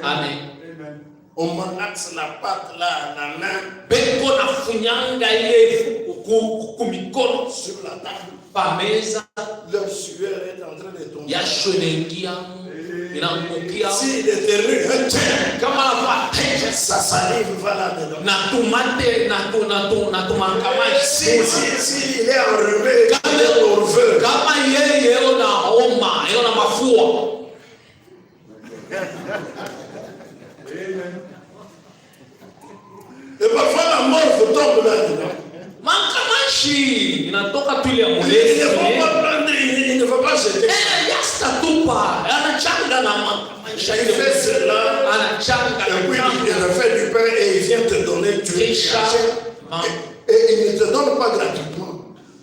Amen. On malaxe la patte là à la main. Beko na funyanga ile kumikono sur la table. Pameza. Leur sueur est en train de tomber. Yashwenengia. Inaangukia. Si l'Éternel kama la sa salive va là-dedans. Na tomate na tumankamaji. Si il est enrhumé, kama yeye ona homa, ona mafua. Et parfois la mort vous tombe là-dedans. Mankamashi inatoka tu ile amulezi. Il ne va pas jeter. Yasta tupa, anachanga na mankamashi. Il fait cela, anachanga. Et puis il refait du pain et il vient te donner du pain. Et il ne te donne pas gratuitement.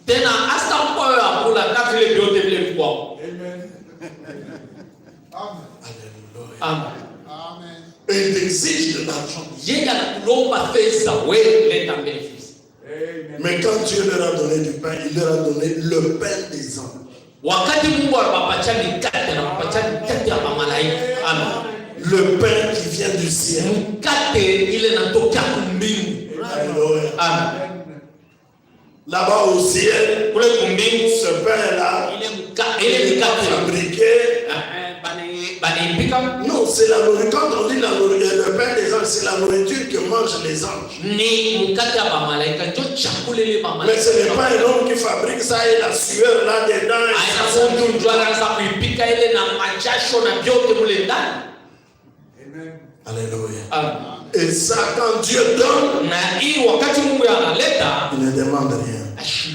Tena hasta mpo ya kula kama vile vyote vile kwao. Amen. Amen. Amen. Et il exige de l'argent. Yeye anakulomba pesa wewe leta mbele. Mais quand Dieu leur a donné du pain, il leur a donné le pain des anges. Wakati Mungu anapatia mikate na kupatia mikate ya malaika. Amen. Le pain qui vient du ciel. Mikate ile inatokea kumbingu. Alléluia. Amen. Là-bas au ciel, kule kumbingu ce pain-là, ile mikate fabriqué. Non, c'est la nourriture. Quand on dit le pain des anges, c'est la nourriture que mangent les anges. Mais ce n'est pas un homme qui fabrique ça et la sueur là-dedans. Alléluia. Et ça, quand Dieu donne, il ne demande rien.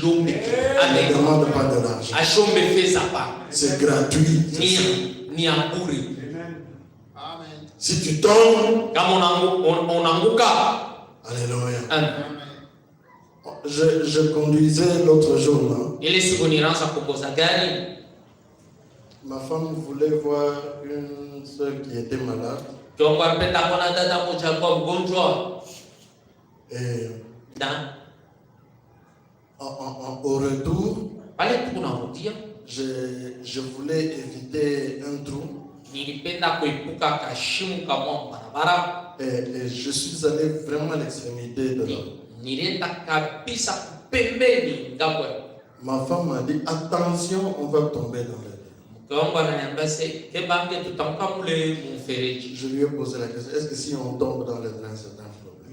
Il ne demande pas de l'argent. C'est gratuit. Si tu tombes, alléluia. Je conduisais l'autre jour là. Ma femme voulait voir une soeur qui était malade. Et au retour, je voulais éviter un trou. Et je suis allé vraiment à l'extrémité de l'eau. Ma femme m'a dit attention, on va tomber dans le drain. Je lui ai posé la question, est-ce que si on tombe dans le drain, c'est un problème?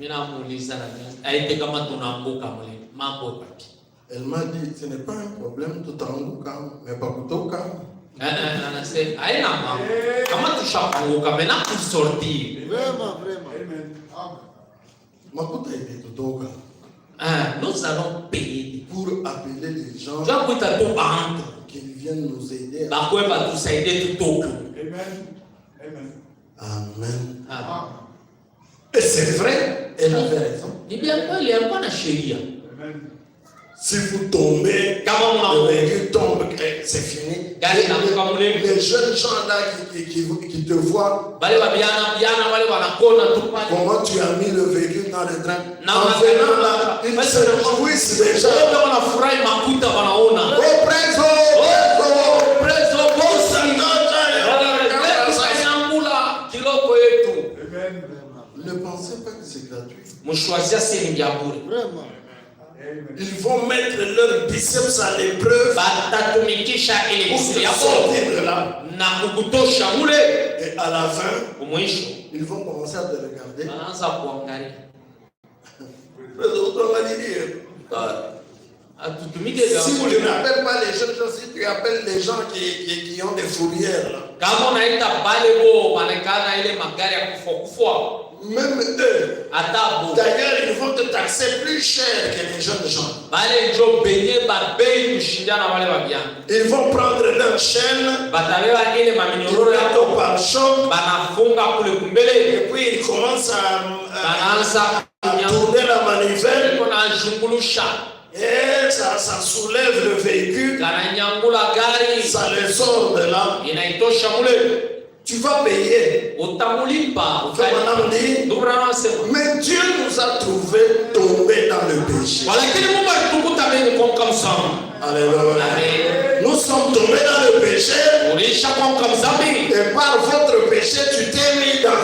Elle m'a dit, ce n'est pas un problème, tout en haut, mais pas tout calme. Nous allons payer pour appeler les gens qui viennent nous aider. Amen. Et c'est vrai, elle avait raison. Si vous tombez, le véhicule tombe, c'est fini. Les jeunes gens là qui te voient, comment tu as mis le véhicule dans le train. En venant là, ils se réjouissent déjà. Ne pensez pas que c'est gratuit. Vraiment. Ils vont mettre leur biceps à l'épreuve pour sortir de là. Et à la fin, ils vont commencer à te regarder. Si tu n'appelles pas les jeunes gens, si tu appelles les gens qui ont des fourrières là. Même eux, d'ailleurs, ils vont te taxer plus cher que les jeunes gens. Ils vont prendre leur chaîne, ils mettent au pare-choc, et puis ils commencent à tourner la manivelle, et ça soulève le véhicule, ça les sort de là. Tu vas payer. Mais Dieu nous a trouvés tombés dans le péché. Alléluia. Nous sommes tombés dans le péché. Et par votre péché, tu t'es mis dans